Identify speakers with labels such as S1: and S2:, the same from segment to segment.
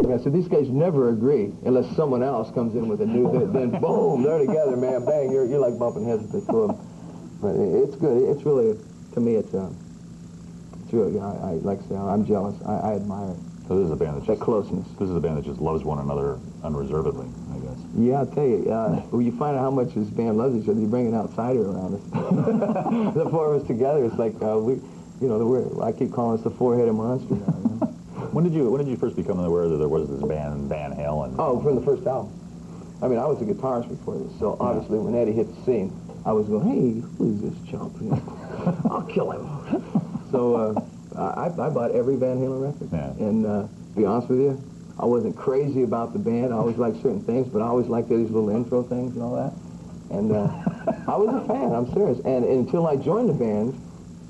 S1: Yeah, so these guys never agree unless someone else comes in with a new hit. Then boom, they're together, man. Bang, you're like bumping heads with the two of them. But it's good. It's really, to me, it's really. I like I say, I'm jealous. I admire it.
S2: So this is a band that just,
S1: closeness.
S2: This is a band that just loves one another unreservedly, I guess.
S1: Yeah, I'll tell you. When you find out how much this band loves each other, you bring an outsider around us. The four of us together, it's like I keep calling us the four-headed monster now. You know?
S2: When did you first become aware that there was this band, Van Halen?
S1: Oh, from the first album. I mean, I was a guitarist before this, so obviously when Eddie hit the scene, I was going, hey, who's this chump? You know, I'll kill him. So I bought every Van Halen record. Yeah. And to be honest with you, I wasn't crazy about the band. I always liked certain things, but I always liked these little intro things and all that. And I was a fan, I'm serious. And until I joined the band,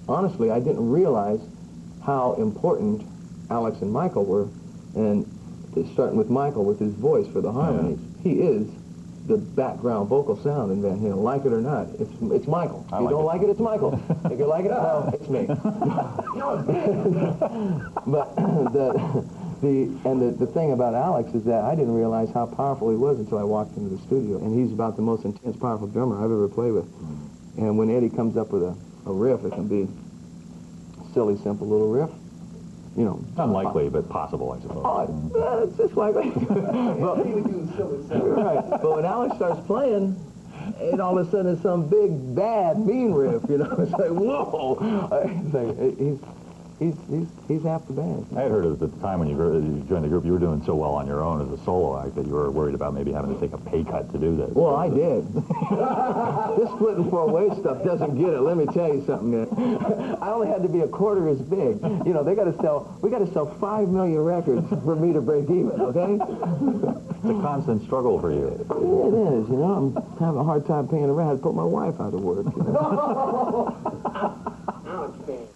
S1: honestly, I didn't realize how important Alex and Michael were. And starting with Michael, with his voice for the harmonies, he is the background vocal sound in Van Halen. Like it or not, it's Michael. If you don't like it, it's Michael. If you like it, well, it's me. But the thing about Alex is that I didn't realize how powerful he was until I walked into the studio. And he's about the most intense, powerful drummer I've ever played with. And when Eddie comes up with a riff, it can be a silly, simple little riff. You know,
S2: unlikely, but possible, I suppose.
S1: Oh, it's likely. Right. But when Alex starts playing, it all of a sudden is some big, bad, mean riff. You know, it's like whoa. He's half the band.
S2: I had heard at the time when you joined the group, you were doing so well on your own as a solo act that you were worried about maybe having to take a pay cut to do this.
S1: Well, I did. This splitting four-way stuff doesn't get it. Let me tell you something, man. I only had to be a quarter as big. You know, we got to sell 5 million records for me to break even. Okay?
S2: It's a constant struggle for you.
S1: Yeah, it is. You know, I'm having a hard time paying the rent. I had to put my wife out of work. You know? Alex band.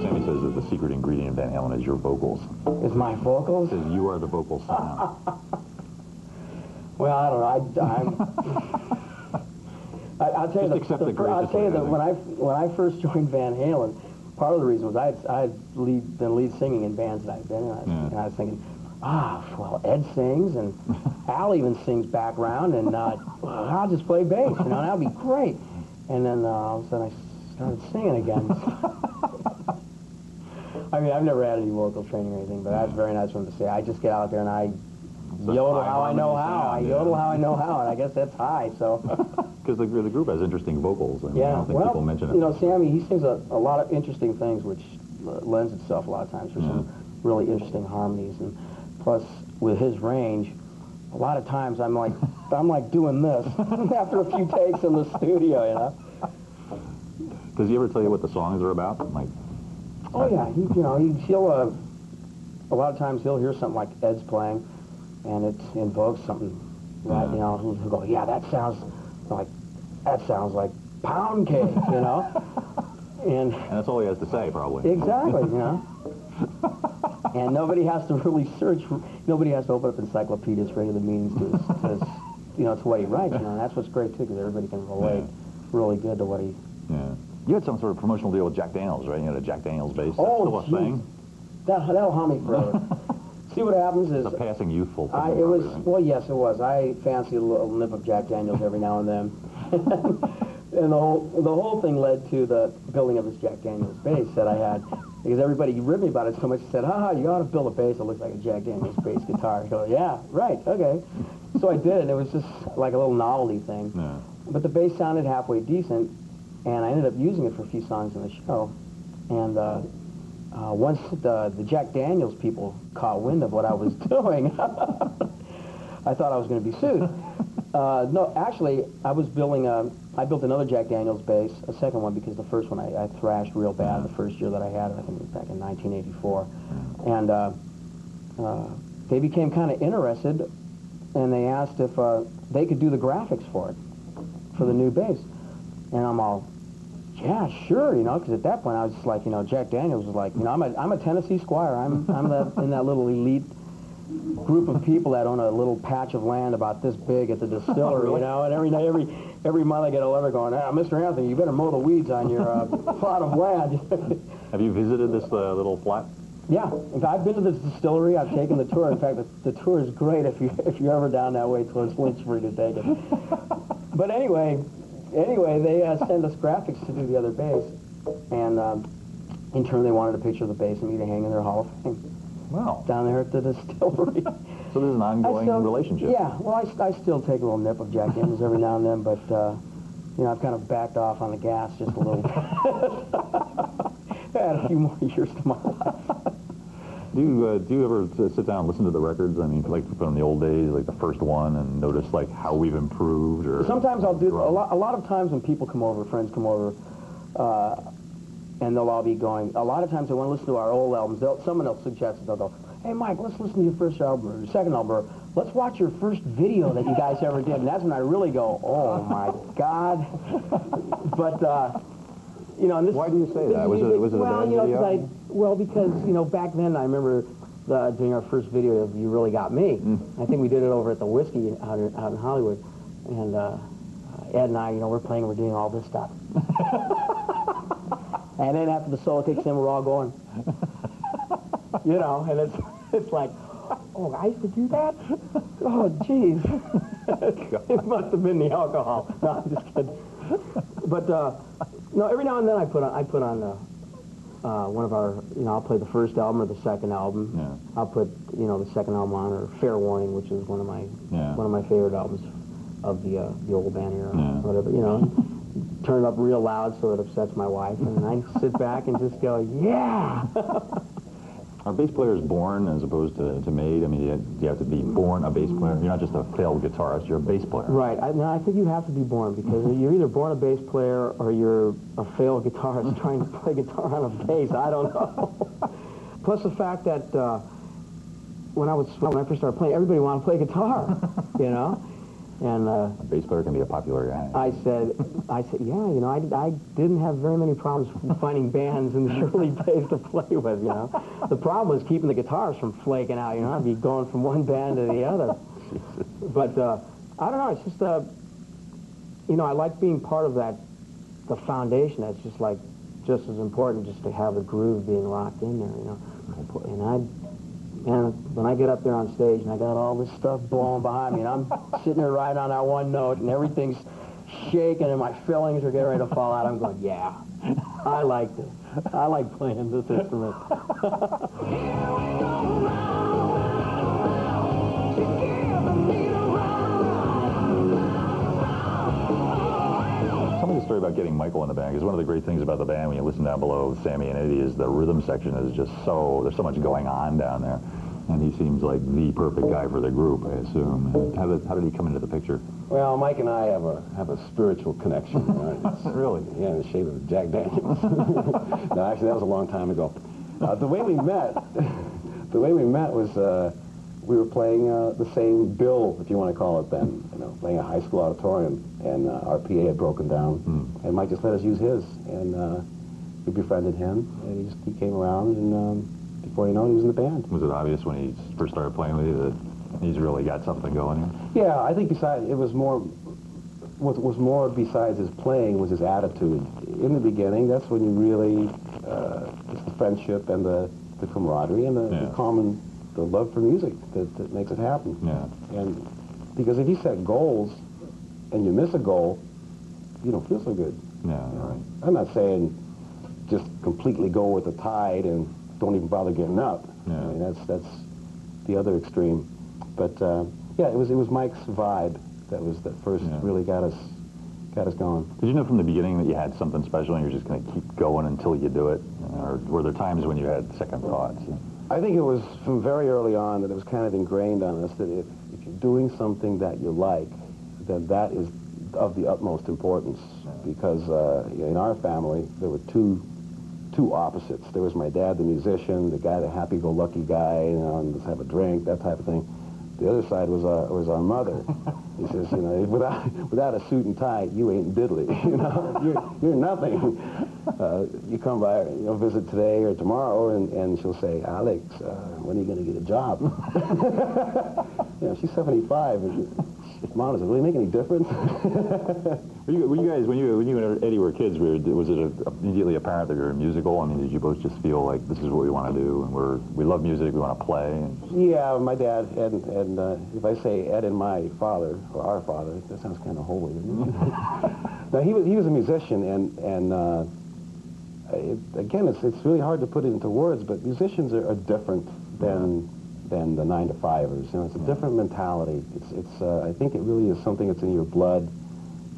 S2: Sammy says that the secret ingredient of Van Halen is your vocals.
S3: Is my vocals?
S2: He says you are the vocal sound.
S3: Well, I don't know. I'll tell you that when I first joined Van Halen, part of the reason was I'd been lead singing in bands that I've been in, and I was thinking, well, Ed sings, and Al even sings background, and I'll just play bass, you know, that'll be great. And then all of a sudden I started singing again. I mean, I've never had any vocal training or anything, but that's very nice for him to say. I just get out there and I yodel how I know how. I yodel how I know how, and I guess that's high, so.
S2: Because the group has interesting vocals, and
S3: yeah,
S2: I don't think people mention it.
S3: You know, Sammy, he sings a lot of interesting things, which lends itself a lot of times for some really interesting harmonies. And plus, with his range, a lot of times I'm like doing this after a few takes in the studio, you know.
S2: Does he ever tell you what the songs are about? Like,
S3: oh yeah, he'll a lot of times he'll hear something like Ed's playing, and it invokes something, right? You know, he'll go, yeah, that sounds like pound cake, you know. And
S2: that's all he has to say, probably.
S3: Exactly, you know. And nobody has to really search. Nobody has to open up encyclopedias for any of the meanings to what he writes. You know, and that's what's great too, because everybody can relate really good to what he.
S2: Yeah. You had some sort of promotional deal with Jack Daniels, right? You had a Jack Daniels bass.
S3: Oh, geez. That'll haunt me forever. See, what happens is...
S2: It's a passing youthful thing.
S3: Well, yes, it was. I fancy a little nip of Jack Daniels every now and then. And the whole thing led to the building of this Jack Daniels bass that I had, because everybody ribbed me about it so much. He said, you ought to build a bass that looks like a Jack Daniels bass guitar. I go, yeah, right, okay. So I did, and it was just like a little novelty thing. Yeah. But the bass sounded halfway decent, and I ended up using it for a few songs in the show. And once the Jack Daniels people caught wind of what I was doing, I thought I was going to be sued. No, actually, I built another Jack Daniels bass, a second one, because the first one I thrashed real bad the first year that I had it, I think it was back in 1984. And they became kind of interested, and they asked if they could do the graphics for it, for the new bass. And I'm all, yeah, sure, you know, because at that point I was just like, you know, Jack Daniels was like, you know, I'm a Tennessee Squire. I'm in that little elite group of people that own a little patch of land about this big at the distillery, you know, and every night, every month I get a letter going, Mr. Anthony, you better mow the weeds on your plot of land.
S2: Have you visited this little flat?
S3: Yeah, in fact, I've been to this distillery. I've taken the tour. In fact, the tour is great if you're ever down that way towards Lynchburg to take it. But anyway, they send us graphics to do the other bass, and in turn they wanted a picture of the bass and me to hang in their Hall of Fame.
S2: Wow.
S3: Down there at the distillery.
S2: So this is an ongoing relationship.
S3: Yeah, well, I still take a little nip of Jack Daniels every now and then, but you know, I've kind of backed off on the gas just a little bit. I had a few more years to my life.
S2: Do you ever sit down and listen to the records? I mean, like from the old days, like the first one, and notice like how we've improved? Or
S3: sometimes I'll do a lot of times when people come over, friends come over, and they'll all be going. A lot of times they want to listen to our old albums. Someone will suggest it. They'll go, "Hey, Mike, let's listen to your first album or your second album. Or let's watch your first video that you guys ever did." And that's when I really go, "Oh my God!" But you know, and this.
S2: Why do you say that? Was it a bad video?
S3: Because you know, back then I remember doing our first video of "You Really Got Me." I think we did it over at the Whiskey out in Hollywood, and Ed and I, you know, we're doing all this stuff. And then after the solo kicks in, we're all going, you know, and it's like, oh, I used to do that? Oh, jeez. It must have been the alcohol. No, I'm just kidding. But, no, every now and then I put on one of our, you know, I'll play the first album or the second album.
S2: Yeah.
S3: I'll put, you know, the second album on, or Fair Warning, which is one of my favorite albums of the old band era, whatever, you know. Turn it up real loud so it upsets my wife, and then I sit back and just go, yeah!
S2: Are bass players born as opposed to made? I mean, you have to be born a bass player. You're not just a failed guitarist, you're a bass player.
S3: Right. I think you have to be born, because you're either born a bass player or you're a failed guitarist trying to play guitar on a bass. I don't know. Plus the fact that when I first started playing, everybody wanted to play guitar, you know? And
S2: a bass player can be a popular guy.
S3: I said, yeah, you know, I didn't have very many problems finding bands in the early days to play with, you know. The problem was keeping the guitars from flaking out, you know. I'd be going from one band to the other. But I don't know, it's just, you know, I like being part of the foundation. That's just as important, just to have a groove being locked in there, you know. And when I get up there on stage and I got all this stuff blowing behind me, and I'm sitting there right on that one note, and everything's shaking and my fillings are getting ready to fall out, I'm going, yeah, I like this. I like playing this instrument.
S2: Tell me the story about getting Michael in the band, because one of the great things about the band when you listen down below Sammy and Eddie is the rhythm section is just there's so much going on down there. And he seems like the perfect guy for the group, I assume. How did he come into the picture?
S4: Well, Mike and I have a spiritual connection.
S2: Really?
S4: Yeah, in the shape of Jack Daniels. No, actually, that was a long time ago. The way we met was we were playing the same bill, if you want to call it then, you know, playing a high school auditorium, and our PA had broken down, and Mike just let us use his, and we befriended him, and he came around, and before you know it, he was in the band.
S2: Was it obvious when he first started playing with you that he's really got something going here?
S4: Yeah, I think what was more besides his playing was his attitude. In the beginning, that's when you really, it's the friendship and the camaraderie and the love for music that makes it happen.
S2: Yeah.
S4: And because if you set goals and you miss a goal, you don't feel so good.
S2: Yeah, right.
S4: I'm not saying just completely go with the tide and don't even bother getting up.
S2: Yeah.
S4: I mean, that's the other extreme. But yeah, it was Mike's vibe that first really got us going.
S2: Did you know from the beginning that you had something special and you're just going to keep going until you do it? Or were there times when you had second thoughts?
S4: I think it was from very early on that it was kind of ingrained on us that if you're doing something that you like, then that is of the utmost importance. Because in our family, there were two opposites. There was my dad, the musician, the guy, the happy-go-lucky guy, you know, and let's have a drink, that type of thing. The other side was our mother. He says, you know, without a suit and tie, you ain't diddly. You know, you're nothing. You come by, you know, visit today or tomorrow, and she'll say, Alex, when are you going to get a job? You know, she's 75. And Mom, does it really make any difference?
S2: Were you guys, when you and Eddie were kids, was it immediately apparent that you were musical? I mean, did you both just feel like this is what we want to do, and we love music, we want to play?
S4: Yeah, my dad, and if I say Ed and my father, or our father, that sounds kind of holy, doesn't it? Now, he was a musician, and again, it's really hard to put it into words, but musicians are different than the 9-to-5ers. You know, it's a different mentality. I think it really is something that's in your blood,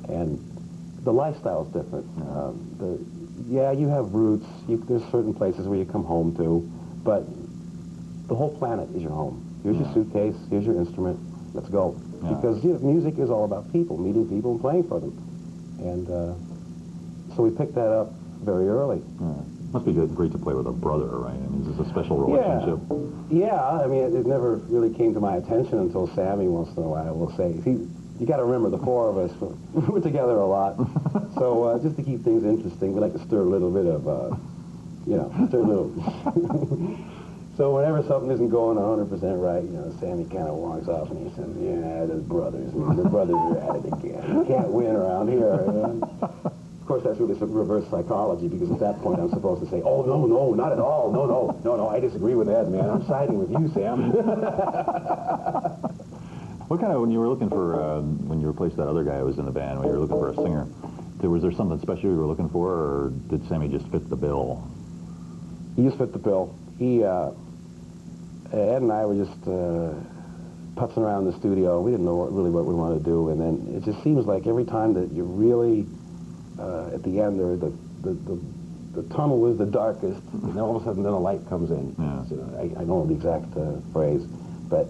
S4: and the lifestyle's different. Yeah, you have roots. There's certain places where you come home to, but the whole planet is your home. Here's your suitcase. Here's your instrument. Let's go. Yeah. Because you know, music is all about people, meeting people and playing for them. And so we picked that up very early.
S2: Yeah. Must be great to play with a brother, right? I mean, is this a special relationship?
S4: Yeah, I mean, it never really came to my attention until Sammy once in a while will say, you got to remember, the four of us, we're together a lot. So just to keep things interesting, we like to stir a little bit of, you know, stir a little. So whenever something isn't going 100% right, you know, Sammy kind of walks off and he says, yeah, the brothers are at it again. You can't win around here. You know? Of course, that's really some reverse psychology, because at that point I'm supposed to say, oh, no, not at all. No, I disagree with Ed, man. I'm siding with you, Sam.
S2: What kind of, when you were looking for, when you replaced that other guy who was in the band, when you were looking for a singer, was there something special you were looking for, or did Sammy just fit the bill?
S4: He just fit the bill. Ed and I were just putzing around in the studio. We didn't know really what we wanted to do, and then it just seems like every time that you really, at the end there, the tunnel is the darkest, and all of a sudden then a light comes in.
S2: Yeah.
S4: So I don't know the exact phrase, but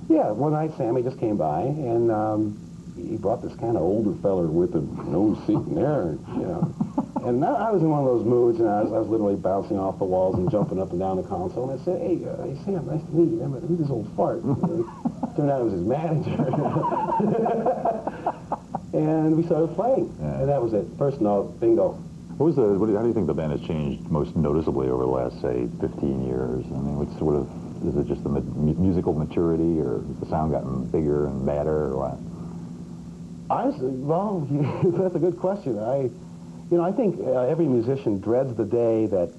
S4: yeah, one night Sammy just came by, and he brought this kind of older feller with him, no sitting there, you know. And I was in one of those moods, and I was literally bouncing off the walls and jumping up and down the console, and I said, hey Sam, nice to meet you. Who's this old fart? Turned out it was his manager. And we started playing, and that was it. First note, bingo.
S2: How do you think the band has changed most noticeably over the last, say, 15 years? I mean, is it just the musical maturity, or has the sound gotten bigger and badder, or what?
S4: Honestly, well, that's a good question. I think every musician dreads the day that,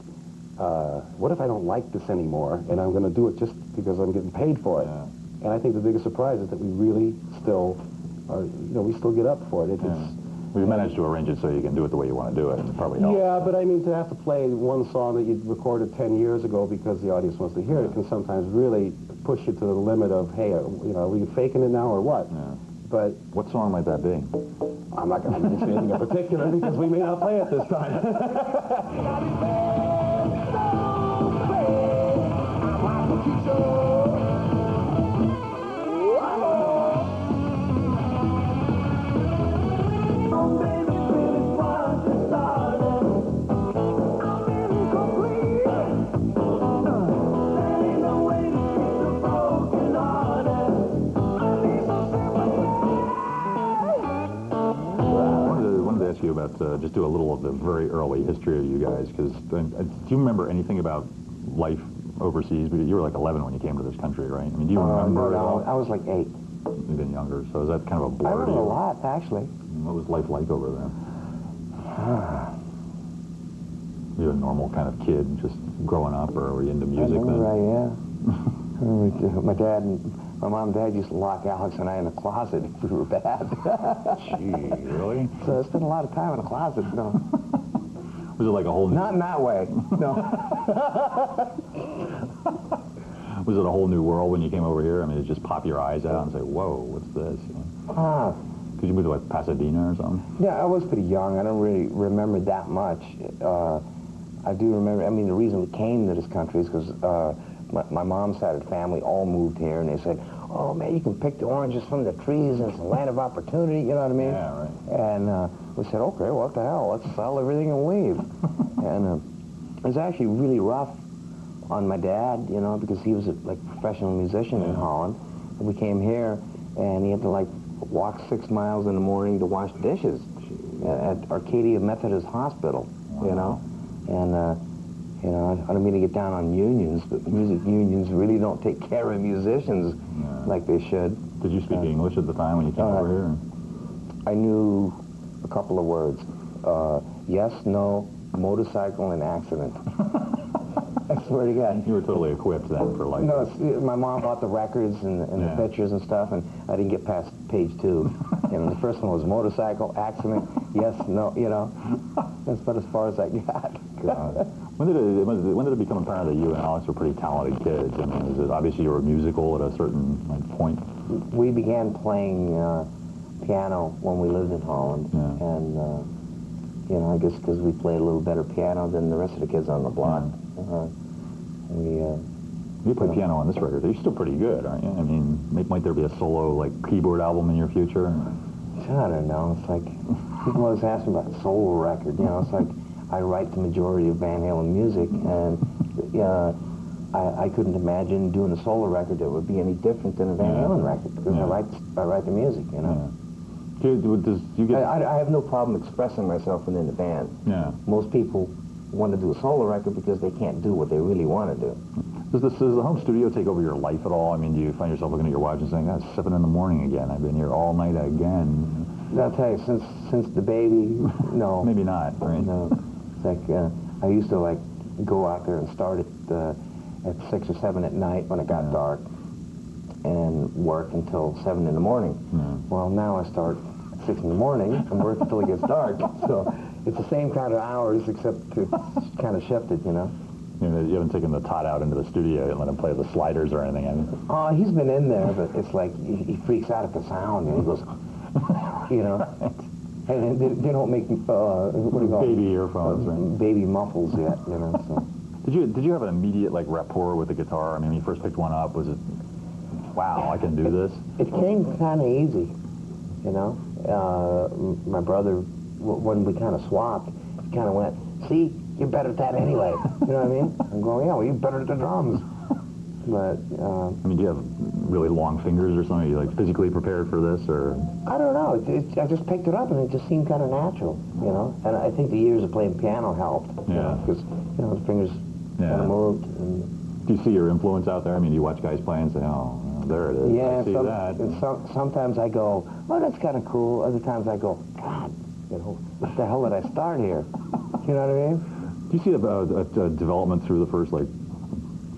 S4: what if I don't like this anymore, and I'm going to do it just because I'm getting paid for it?
S2: Yeah.
S4: And I think the biggest surprise is that we really still are, we still get up for it.
S2: We've managed to arrange it so you can do it the way you want to do it, and it probably helps.
S4: Yeah, but I mean, to have to play one song that you recorded 10 years ago because the audience wants to hear it can sometimes really push you to the limit of, hey, are we faking it now or what?
S2: Yeah.
S4: But
S2: what song might that be?
S4: I'm not going to mention anything in particular because we may not play it this time.
S2: You about just do a little of the very early history of you guys, because do you remember anything about life overseas? You were like 11 when you came to this country, right? I mean, do you remember it all?
S5: I was like 8.
S2: You've been younger, so is that kind of a blur?
S5: I remember a lot, actually.
S2: What was life like over there? Were you a normal kind of kid, just growing up, or were you into music then?
S5: I remember my dad and my mom and dad used to lock Alex and I in the closet if we were bad.
S2: Gee, really?
S5: So I spent a lot of time in the closet,
S2: Was it like a whole new...
S5: Not in that way, no.
S2: Was it a whole new world when you came over here? I mean, did it just pop your eyes out and say, whoa, what's this? Could you move to, like, Pasadena or something?
S5: Yeah, I was pretty young. I don't really remember that much. I do remember, I mean, the reason we came to this country is because my mom's side of the family all moved here, and they said, oh, man, you can pick the oranges from the trees, and it's a land of opportunity, you know what I mean?
S2: Yeah, right.
S5: And we said, okay, what the hell, let's sell everything and leave. And it was actually really rough on my dad, because he was a professional musician in Holland, we came here, and he had to like walk 6 miles in the morning to wash dishes at Arcadia Methodist Hospital, you know, and you know, I don't mean to get down on unions, but music unions really don't take care of musicians like they should.
S2: Did you speak English at the time when you came over here?
S5: I knew a couple of words. Yes, no, motorcycle, and accident. I swear to God.
S2: You were totally equipped then for like...
S5: No, my mom bought the records and the pictures and stuff, and I didn't get past page 2. You know, the first one was motorcycle, accident, yes, no, you know. That's about as far as I got.
S2: God. When did it become apparent that you and Alex were pretty talented kids? I mean, is it obviously you were musical at a certain point?
S5: We began playing piano when we lived in Holland, and you know, I guess because we played a little better piano than the rest of the kids on the block.
S2: You play piano on this record. You're still pretty good, aren't you? I mean, might there be a solo like keyboard album in your future?
S5: I don't know. It's like people always ask me about a solo record. You know, it's like I write the majority of Van Halen music, and I couldn't imagine doing a solo record that would be any different than a Van Halen record because I write the music. You know. I have no problem expressing myself within the band.
S2: Yeah.
S5: Most people want to do a solo record because they can't do what they really want to do.
S2: Does the home studio take over your life at all? I mean, do you find yourself looking at your watch and saying, "It's 7 in the morning again. I've been here all night again"?
S5: I'll tell you, since the baby, no.
S2: Maybe not, right?
S5: No. It's like I used to like go out there and start at 6 or 7 at night when it got dark, and work until 7 in the morning. Well, now I start at 6 in the morning and work until it gets dark. So it's the same kind of hours, except it's kind of shifted, you know.
S2: You haven't taken the Todd out into the studio and let him play the sliders or anything, have you?
S5: Oh, he's been in there, but it's like he freaks out at the sound, and he goes, you know. And they don't make what do you call
S2: baby earphones, right?
S5: Baby muffles yet, you know. So.
S2: Did you have an immediate like rapport with the guitar? I mean, when you first picked one up, was it, wow, I can do this?
S5: It came kind of easy, you know. My brother, when we kind of swapped, he kind of went, "See, you're better at that anyway." You know what I mean? I'm going, "Yeah, well, you're better at the drums." But
S2: I mean, do you have really long fingers or something? Are you like physically prepared for this, or?
S5: I don't know. I just picked it up, and it just seemed kind of natural, you know. And I think the years of playing piano helped, because you know the fingers kind of moved. And
S2: do you see your influence out there? I mean, do you watch guys play and say, "Oh, there it is.
S5: Yeah,
S2: I see that."
S5: And sometimes I go, "Oh, that's kind of cool." Other times I go, "God, you know, what the hell did I start here?" You know what I mean?
S2: Do you see a development through the first, like,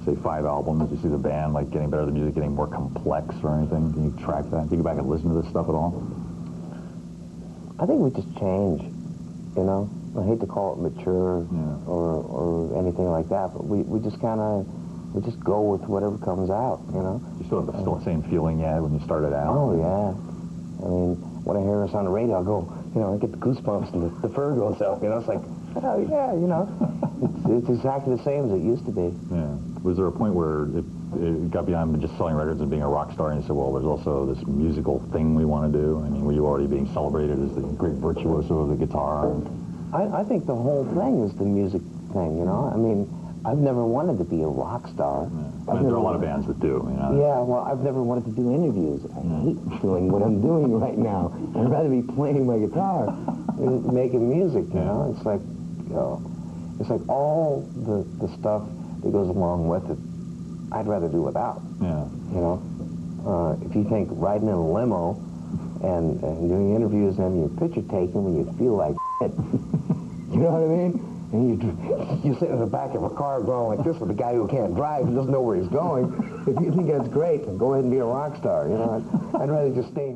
S2: say 5 albums? Do you see the band like getting better, the music getting more complex or anything? Can you track that? Do you go back and listen to this stuff at all?
S5: I think we just change, you know. I hate to call it mature or anything like that, but we just kind of we just go with whatever comes out, you know.
S2: You still have the same feeling you had when you started out?
S5: Oh yeah. I mean, when I hear us on the radio, I go, you know, I get the goosebumps and the fur goes up, you know. It's like, oh yeah, you know, it's exactly the same as it used to be.
S2: Yeah. Was there a point where it got beyond just selling records and being a rock star, and you said, well, there's also this musical thing we want to do? I mean, were you already being celebrated as the great virtuoso of the guitar?
S5: I think the whole thing is the music thing, you know. I mean, I've never wanted to be a rock star.
S2: Yeah. I mean, there are a lot of bands that do, you know.
S5: Yeah, well, I've never wanted to do interviews. I hate doing what I'm doing right now. I'd rather be playing my guitar and making music, you know. It's like, you know, it's like all the stuff that goes along with it, I'd rather do without.
S2: Yeah.
S5: You know, if you think riding in a limo and doing interviews and your picture taken when you feel like shit, you know what I mean? And you sit in the back of a car going like this with a guy who can't drive and doesn't know where he's going. If you think that's great, then go ahead and be a rock star. You know, I'd rather just stay home.